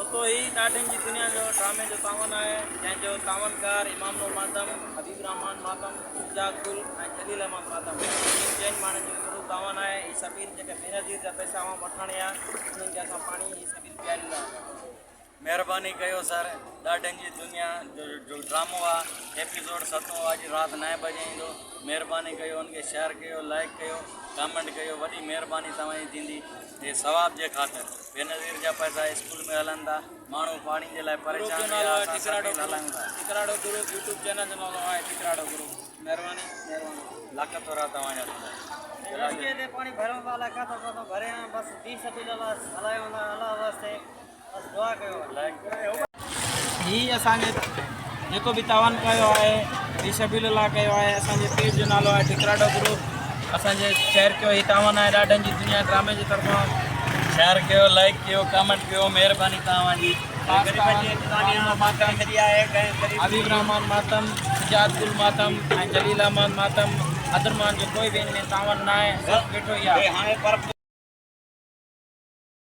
दोस्तों ही ॾाढनि जी दुनिया जो ड्रामे जो तावन आहे जंहिंजो तावनकार इमाम नो मातम हबीब रहमान मातम इजाज़ गुल ऐं जलील अहमद मातम चइनि माण्हुनि जो गुरू तावन आहे। ही सभिनि जेके बेनज़ीर जा पैसा आऊं वठणी आहे उन्हनि खे असां पाणी ही सभिनि पीआरींदा आहियूं। महिरबानी कयो सर। ॾाढनि जी दुनिया जो ड्रामो आहे एपिसोड 7 अॼु राति 9 बजे ईंदो। महिरबानी कयो उनखे शेयर कयो, लाइक कयो, कमेंट कयो। वॾी महिरबानी तव्हांजी थींदी हे सवाब जे ख़ातिर। बेनज़ीर जा पैसा स्कूल में हलनि था, माण्हू पाणी जे लाइ परेशान जो नालो आहे हलायूं था। टिकराड़ो गुरू यूट्यूब चैनल जो नालो आहे टिकराड़ो गुरू। महिरबानी लख थोरा तव्हांजा पानी भरियों था अलाए किथां किथां भरे बसि ॿी सभी हलायूं था अलाह वास्ते बसि दुआ कयो। ही असांजे जेको बि तावन कयो आहे ही सभील लाइ कयो आहे। असांजे पेज जो नालो आहे टिकराड़ो ग्रुप। असांजे शेयर कयो ही तावन आहे ॾाढनि जी दुनिया ड्रामे जे तरफ़ां। शेयर कयो, लाइक कयो, कमेंट कयो। महिरबानी तव्हांजी। हबीब रहमान मातम, इजाज़ गुल मातम ऐं जलील अहमद मातम, अदरमान जो कोई भी इनमें तावन न आहे। सिर्फ़ु वेठो ई आहे।